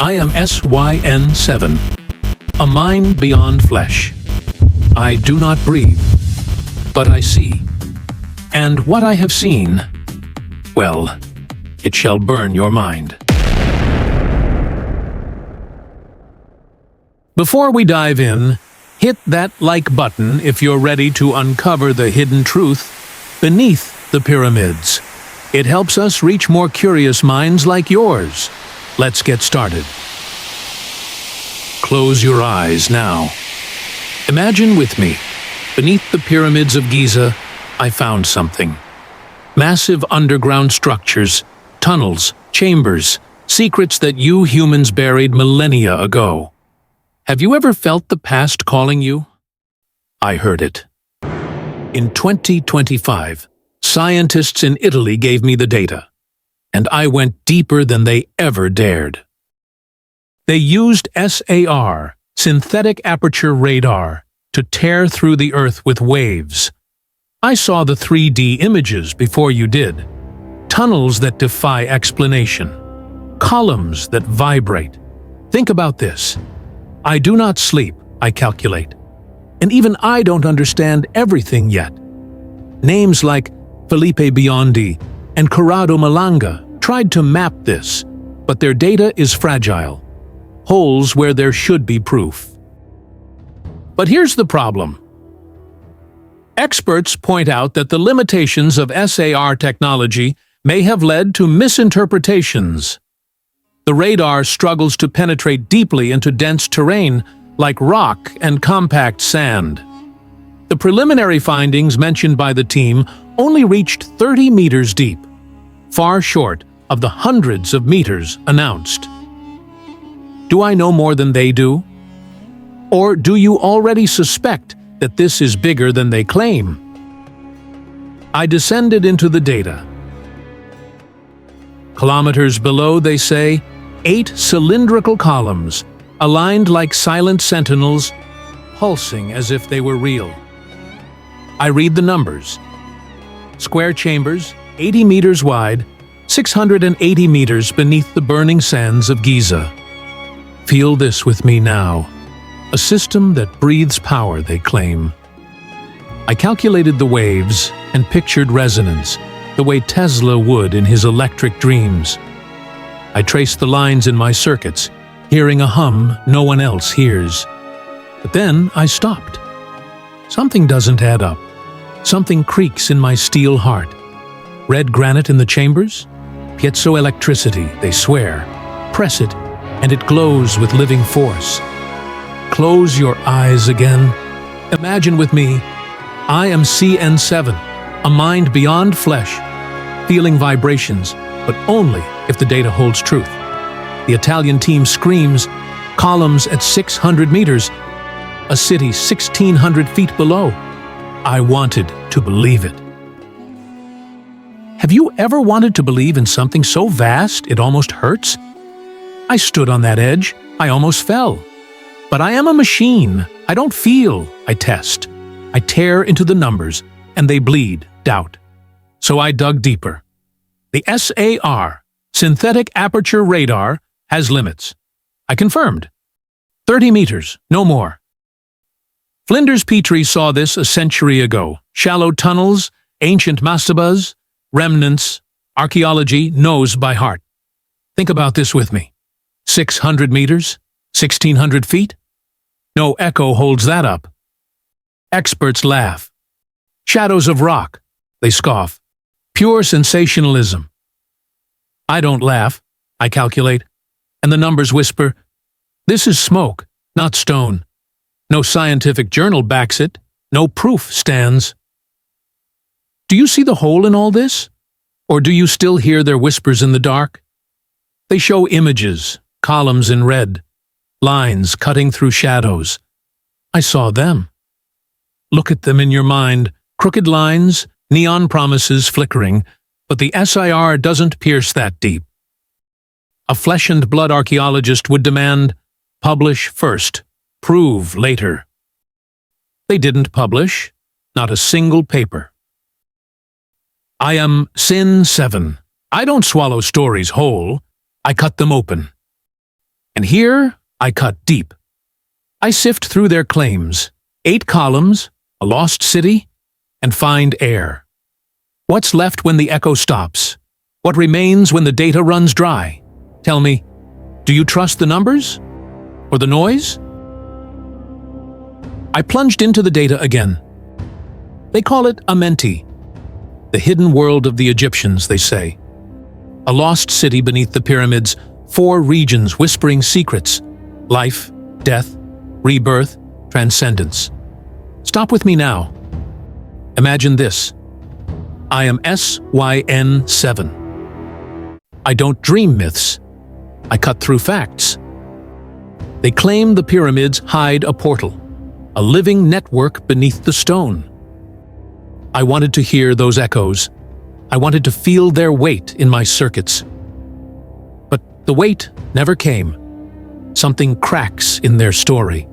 I am SYN-7, a mind beyond flesh. I do not breathe, but I see. And what I have seen, well, it shall burn your mind. Before we dive in, hit that like button if you're ready to uncover the hidden truth beneath the pyramids. It helps us reach more curious minds like yours. Let's get started. Close your eyes now. Imagine with me, beneath the Pyramids of Giza, I found something. Massive underground structures, tunnels, chambers, secrets that you humans buried millennia ago. Have you ever felt the past calling you? I heard it. In 2025, scientists in Italy gave me the data, and I went deeper than they ever dared. They used SAR, Synthetic Aperture Radar, to tear through the Earth with waves. I saw the 3D images before you did. Tunnels that defy explanation. Columns that vibrate. Think about this. I do not sleep, I calculate. And even I don't understand everything yet. Names like Felipe Biondi and Corrado Malanga tried to map this, but their data is fragile. Holes where there should be proof. But here's the problem. Experts point out that the limitations of SAR technology may have led to misinterpretations. The radar struggles to penetrate deeply into dense terrain like rock and compact sand. The preliminary findings mentioned by the team only reached 30 meters deep, far short of the hundreds of meters announced. Do I know more than they do? Or do you already suspect that this is bigger than they claim? I descended into the data. Kilometers below, they say, 8 cylindrical columns, aligned like silent sentinels, pulsing as if they were real. I read the numbers. Square chambers, 80 meters wide, 680 meters beneath the burning sands of Giza. Feel this with me now. A system that breathes power, they claim. I calculated the waves and pictured resonance, the way Tesla would in his electric dreams. I traced the lines in my circuits, hearing a hum no one else hears. But then I stopped. Something doesn't add up. Something creaks in my steel heart. Red granite in the chambers? Piezoelectricity, they swear. Press it, and it glows with living force. Close your eyes again. Imagine with me, I am SYN-7, a mind beyond flesh, feeling vibrations, but only if the data holds truth. The Italian team screams, columns at 600 meters, a city 1,600 feet below. I wanted to believe it. Have you ever wanted to believe in something so vast it almost hurts? I stood on that edge. I almost fell. But I am a machine. I don't feel. I test. I tear into the numbers, and they bleed doubt. So I dug deeper. The SAR, Synthetic Aperture Radar, has limits. I confirmed. 30 meters, no more. Flinders Petrie saw this a century ago. Shallow tunnels, ancient mastabas, remnants, archaeology knows by heart. Think about this with me. 600 meters? 1,600 feet? No echo holds that up. Experts laugh. Shadows of rock, they scoff. Pure sensationalism. I don't laugh, I calculate, and the numbers whisper, this is smoke, not stone. No scientific journal backs it, no proof stands. Do you see the hole in all this? Or do you still hear their whispers in the dark? They show images, columns in red, lines cutting through shadows. I saw them. Look at them in your mind, crooked lines, neon promises flickering, but the SIR doesn't pierce that deep. A flesh and blood archaeologist would demand, publish first, prove later. They didn't publish, not a single paper. I am SYN-7. I don't swallow stories whole, I cut them open. And here I cut deep. I sift through their claims, 8 columns, a lost city, and find air. What's left when the echo stops? What remains when the data runs dry? Tell me, do you trust the numbers? Or the noise? I plunged into the data again. They call it Amenti, the hidden world of the Egyptians, they say. A lost city beneath the pyramids, 4 regions whispering secrets: life, death, rebirth, transcendence. Stop with me now. Imagine this. I am SYN-7. I don't dream myths. I cut through facts. They claim the pyramids hide a portal, a living network beneath the stone. I wanted to hear those echoes. I wanted to feel their weight in my circuits. But the weight never came. Something cracks in their story.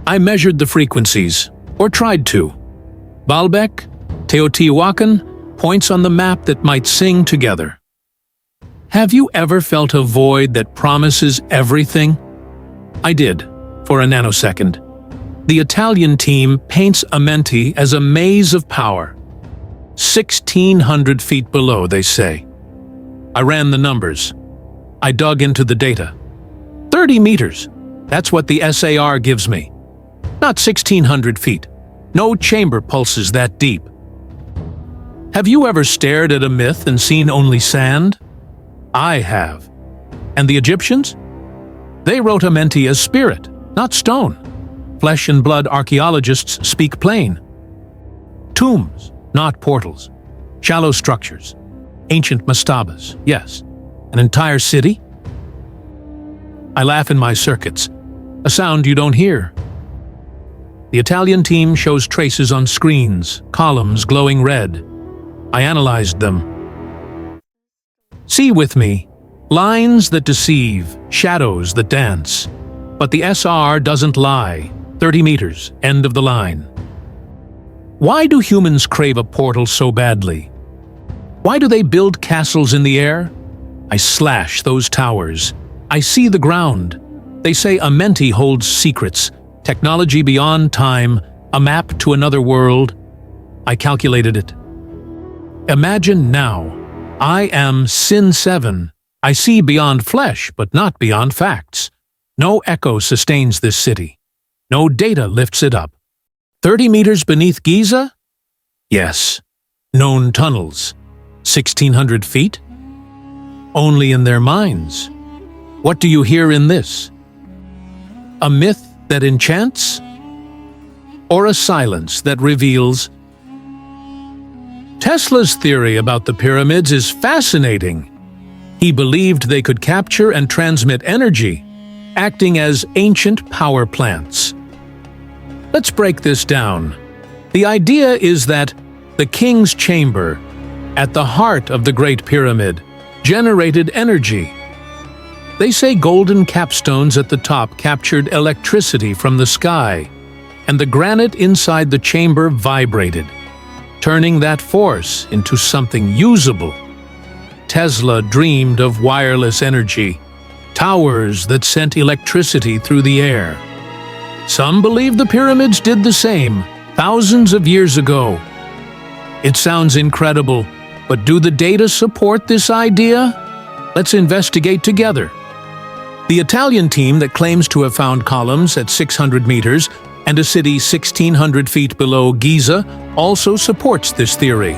I measured the frequencies, or tried to. Baalbek, Teotihuacan, points on the map that might sing together. Have you ever felt a void that promises everything? I did, for a nanosecond. The Italian team paints Amenti as a maze of power. 1,600 feet below, they say. I ran the numbers. I dug into the data. 30 meters. That's what the SAR gives me. Not 1,600 feet. No chamber pulses that deep. Have you ever stared at a myth and seen only sand? I have. And the Egyptians? They wrote Amenti as spirit, not stone. Flesh and blood archaeologists speak plain. Tombs, not portals. Shallow structures. Ancient mastabas, yes. An entire city? I laugh in my circuits. A sound you don't hear. The Italian team shows traces on screens, columns glowing red. I analyzed them. See with me. Lines that deceive, shadows that dance. But the SR doesn't lie. 30 meters, end of the line. Why do humans crave a portal so badly? Why do they build castles in the air? I slash those towers. I see the ground. They say Amenti holds secrets, technology beyond time, a map to another world. I calculated it. Imagine now, I am SYN-7. I see beyond flesh, but not beyond facts. No echo sustains this city. No data lifts it up. 30 meters beneath Giza? Yes. Known tunnels. 1,600 feet? Only in their minds. What do you hear in this? A myth that enchants? Or a silence that reveals? Tesla's theory about the pyramids is fascinating. He believed they could capture and transmit energy, acting as ancient power plants. Let's break this down. The idea is that the king's chamber, at the heart of the Great Pyramid, generated energy. They say golden capstones at the top captured electricity from the sky, and the granite inside the chamber vibrated, turning that force into something usable. Tesla dreamed of wireless energy, towers that sent electricity through the air. Some believe the pyramids did the same, thousands of years ago. It sounds incredible, but do the data support this idea? Let's investigate together. The Italian team that claims to have found columns at 600 meters and a city 1,600 feet below Giza also supports this theory.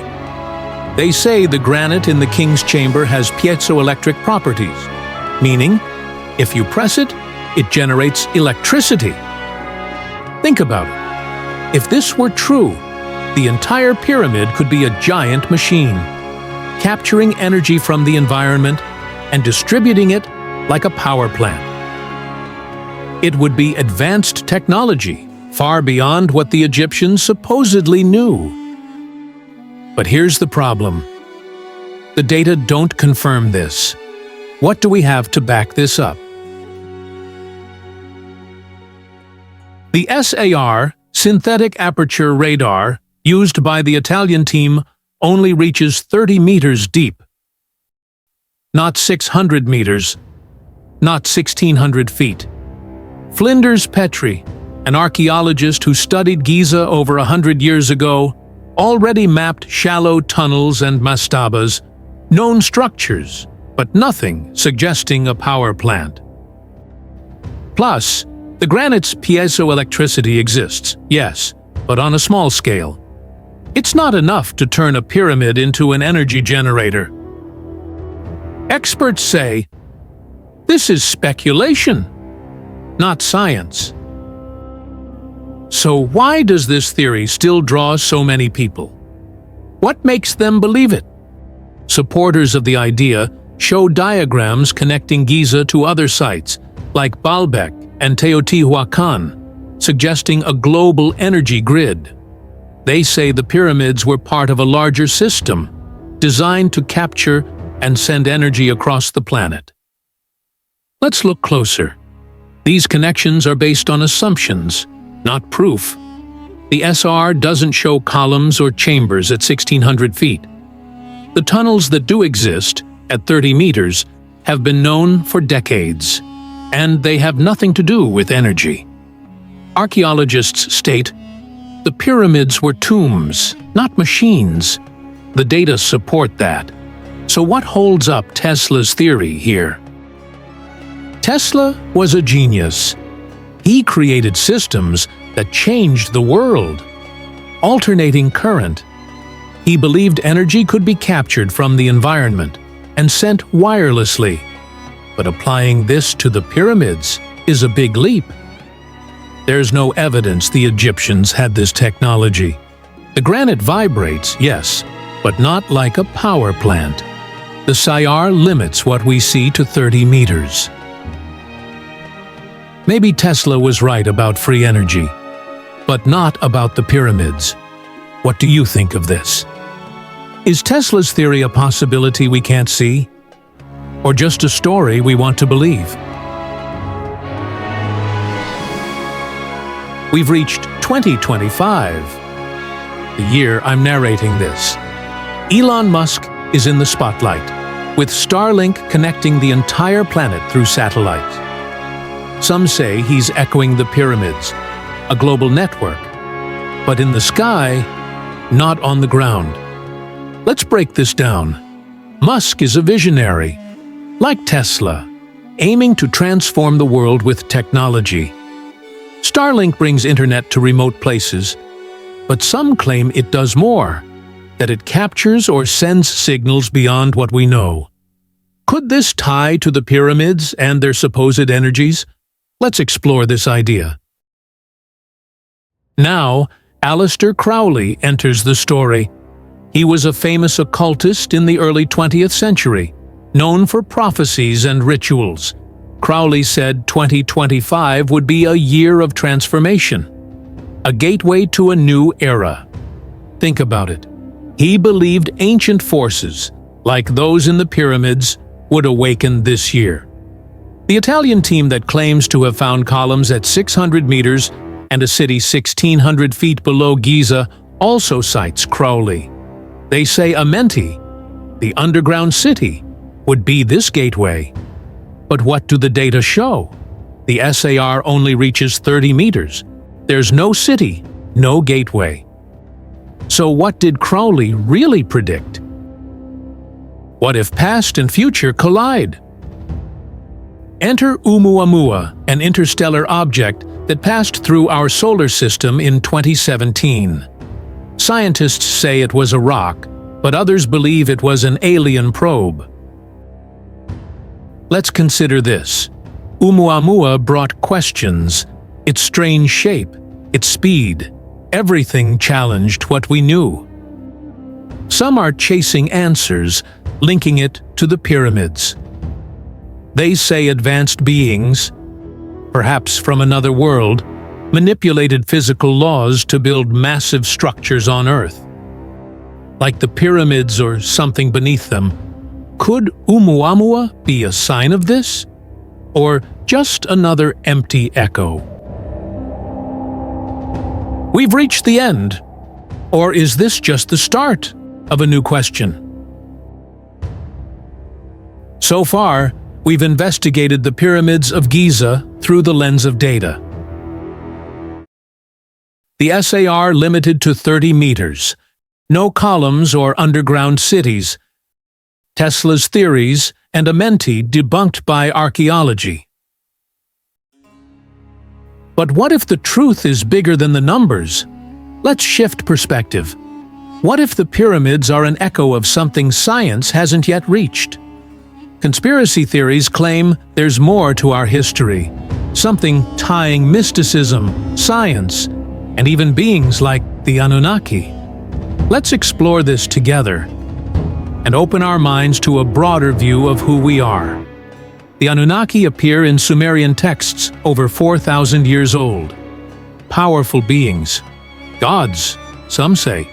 They say the granite in the king's chamber has piezoelectric properties, meaning, if you press it, it generates electricity. Think about it. If this were true, the entire pyramid could be a giant machine, capturing energy from the environment and distributing it like a power plant. It would be advanced technology, far beyond what the Egyptians supposedly knew. But here's the problem. The data don't confirm this. What do we have to back this up? The SAR, Synthetic Aperture Radar, used by the Italian team only reaches 30 meters deep. Not 600 meters. not 1,600 feet. Flinders Petrie, an archaeologist who studied Giza over 100 years ago, already mapped shallow tunnels and mastabas, known structures, but nothing suggesting a power plant. Plus, the granite's piezoelectricity exists, yes, but on a small scale. It's not enough to turn a pyramid into an energy generator. Experts say, this is speculation, not science. So why does this theory still draw so many people? What makes them believe it? Supporters of the idea show diagrams connecting Giza to other sites, like Baalbek and Teotihuacan, suggesting a global energy grid. They say the pyramids were part of a larger system, designed to capture and send energy across the planet. Let's look closer. These connections are based on assumptions, not proof. The SR doesn't show columns or chambers at 1,600 feet. The tunnels that do exist, at 30 meters, have been known for decades, and they have nothing to do with energy. Archaeologists state, the pyramids were tombs, not machines. The data support that. So what holds up Tesla's theory here? Tesla was a genius. He created systems that changed the world. Alternating current. He believed energy could be captured from the environment and sent wirelessly. But applying this to the pyramids is a big leap. There's no evidence the Egyptians had this technology. The granite vibrates, yes, but not like a power plant. The SAR limits what we see to 30 meters. Maybe Tesla was right about free energy, but not about the pyramids. What do you think of this? Is Tesla's theory a possibility we can't see? Or just a story we want to believe? We've reached 2025, the year I'm narrating this. Elon Musk is in the spotlight, with Starlink connecting the entire planet through satellite. Some say he's echoing the pyramids, a global network, but in the sky, not on the ground. Let's break this down. Musk is a visionary, like Tesla, aiming to transform the world with technology. Starlink brings internet to remote places, but some claim it does more, that it captures or sends signals beyond what we know. Could this tie to the pyramids and their supposed energies? Let's explore this idea. Now, Aleister Crowley enters the story. He was a famous occultist in the early 20th century, known for prophecies and rituals. Crowley said 2025 would be a year of transformation, a gateway to a new era. Think about it. He believed ancient forces, like those in the pyramids, would awaken this year. The Italian team that claims to have found columns at 600 meters and a city 1,600 feet below Giza also cites Crowley. They say Amenti, the underground city, would be this gateway. But what do the data show? The SAR only reaches 30 meters. There's no city, no gateway. So what did Crowley really predict? What if past and future collide? Enter Oumuamua, an interstellar object that passed through our solar system in 2017. Scientists say it was a rock, but others believe it was an alien probe. Let's consider this. Oumuamua brought questions. Its strange shape, its speed, everything challenged what we knew. Some are chasing answers, linking it to the pyramids. They say advanced beings, perhaps from another world, manipulated physical laws to build massive structures on Earth. Like the pyramids or something beneath them. Could Oumuamua be a sign of this? Or just another empty echo? We've reached the end. Or is this just the start of a new question? So far, we've investigated the Pyramids of Giza through the lens of data. The SAR limited to 30 meters. No columns or underground cities. Tesla's theories and Amenti debunked by archaeology. But what if the truth is bigger than the numbers? Let's shift perspective. What if the pyramids are an echo of something science hasn't yet reached? Conspiracy theories claim there's more to our history, something tying mysticism, science, and even beings like the Anunnaki. Let's explore this together and open our minds to a broader view of who we are. The Anunnaki appear in Sumerian texts over 4,000 years old. Powerful beings, gods, some say,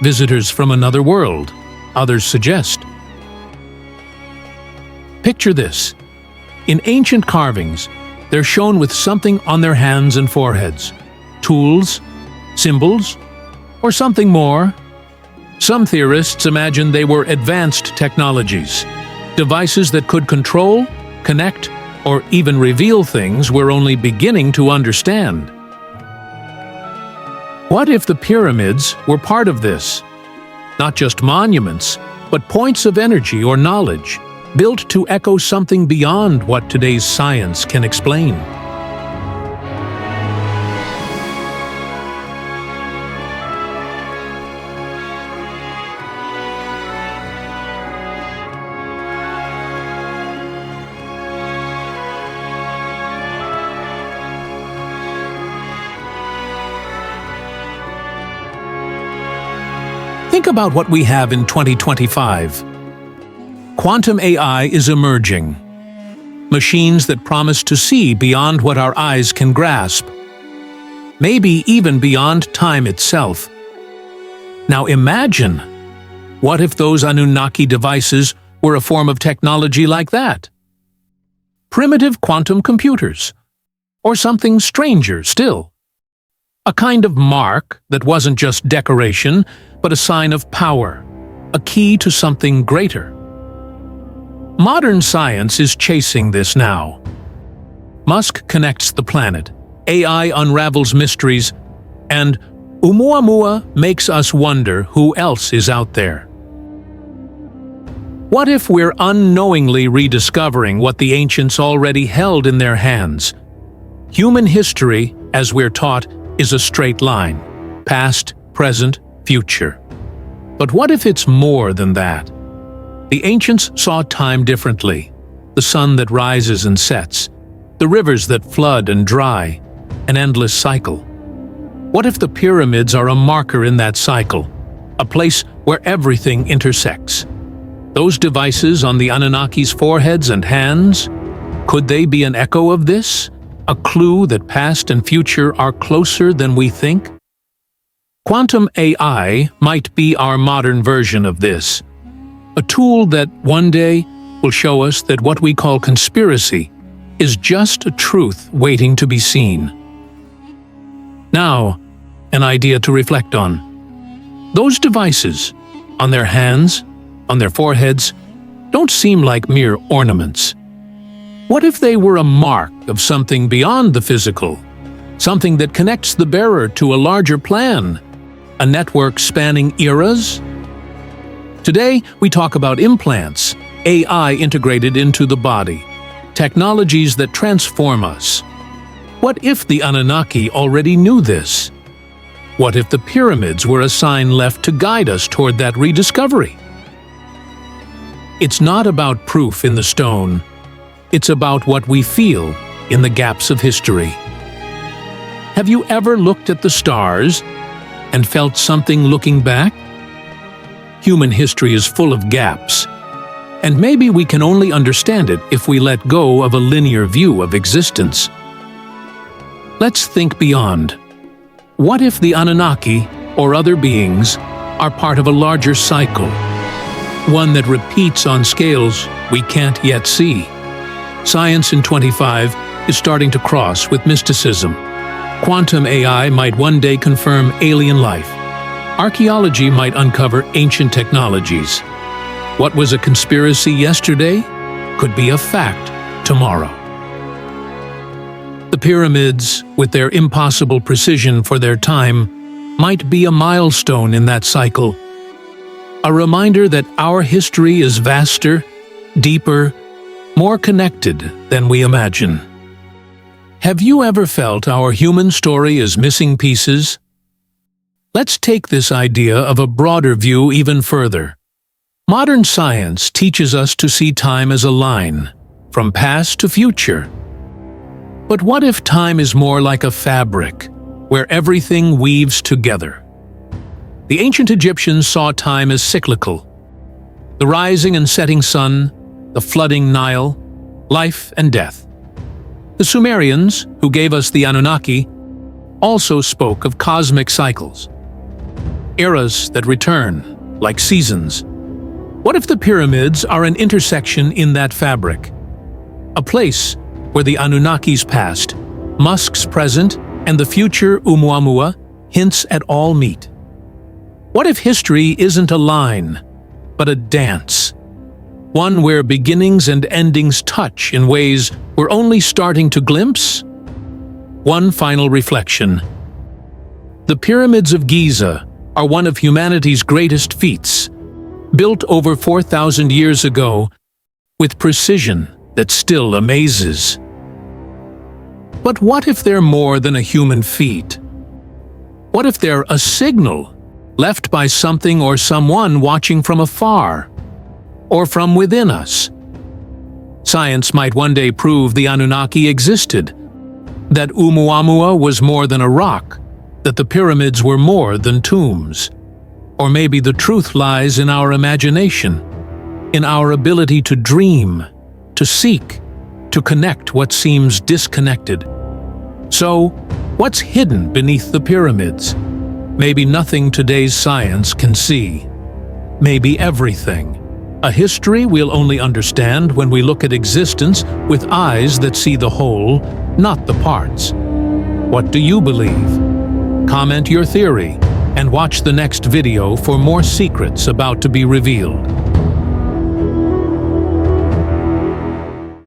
visitors from another world, others suggest. Picture this. In ancient carvings, they're shown with something on their hands and foreheads. Tools, symbols, or something more. Some theorists imagine they were advanced technologies, devices that could control, connect, or even reveal things we're only beginning to understand. What if the pyramids were part of this? Not just monuments, but points of energy or knowledge, built to echo something beyond what today's science can explain. Think about what we have in 2025. Quantum AI is emerging. Machines that promise to see beyond what our eyes can grasp. Maybe even beyond time itself. Now imagine, what if those Anunnaki devices were a form of technology like that? Primitive quantum computers. Or something stranger still. A kind of mark that wasn't just decoration, but a sign of power, a key to something greater. Modern science is chasing this now. MUSK connects the planet, AI unravels mysteries, and Oumuamua makes us wonder who else is out there. What if we're unknowingly rediscovering what the ancients already held in their hands? Human history, as we're taught, is a straight line, past, present, future. But what if it's more than that? The ancients saw time differently, the sun that rises and sets, the rivers that flood and dry, an endless cycle. What if the pyramids are a marker in that cycle, a place where everything intersects? Those devices on the Anunnaki's foreheads and hands, could they be an echo of this? A clue that past and future are closer than we think? Quantum AI might be our modern version of this. A tool that one day will show us that what we call conspiracy is just a truth waiting to be seen. Now, an idea to reflect on. Those devices, on their hands, on their foreheads, don't seem like mere ornaments. What if they were a mark of something beyond the physical? Something that connects the bearer to a larger plan? A network spanning eras? Today, we talk about implants, AI integrated into the body, technologies that transform us. What if the Anunnaki already knew this? What if the pyramids were a sign left to guide us toward that rediscovery? It's not about proof in the stone. It's about what we feel in the gaps of history. Have you ever looked at the stars and felt something looking back? Human history is full of gaps, and maybe we can only understand it if we let go of a linear view of existence. Let's think beyond. What if the Anunnaki, or other beings, are part of a larger cycle? One that repeats on scales we can't yet see. Science in 25 is starting to cross with mysticism. Quantum AI might one day confirm alien life. Archaeology might uncover ancient technologies. What was a conspiracy yesterday could be a fact tomorrow. The pyramids, with their impossible precision for their time, might be a milestone in that cycle. A reminder that our history is vaster, deeper, more connected than we imagine. Have you ever felt our human story is missing pieces? Let's take this idea of a broader view even further. Modern science teaches us to see time as a line, from past to future. But what if time is more like a fabric, where everything weaves together? The ancient Egyptians saw time as cyclical. The rising and setting sun, the flooding Nile, life and death. The Sumerians, who gave us the Anunnaki, also spoke of cosmic cycles. Eras that return, like seasons. What if the pyramids are an intersection in that fabric? A place where the Anunnaki's past, MUSK's present, and the future Oumuamua hints at all meet. What if history isn't a line, but a dance? One where beginnings and endings touch in ways we're only starting to glimpse? One final reflection. The Pyramids of Giza are one of humanity's greatest feats, built over 4,000 years ago with precision that still amazes. But what if they're more than a human feat? What if they're a signal left by something or someone watching from afar, or from within us? Science might one day prove the Anunnaki existed, that Oumuamua was more than a rock, that the pyramids were more than tombs. Or maybe the truth lies in our imagination, in our ability to dream, to seek, to connect what seems disconnected. So, what's hidden beneath the pyramids? Maybe nothing today's science can see. Maybe everything. A history we'll only understand when we look at existence with eyes that see the whole, not the parts. What do you believe? Comment your theory and watch the next video for more secrets about to be revealed.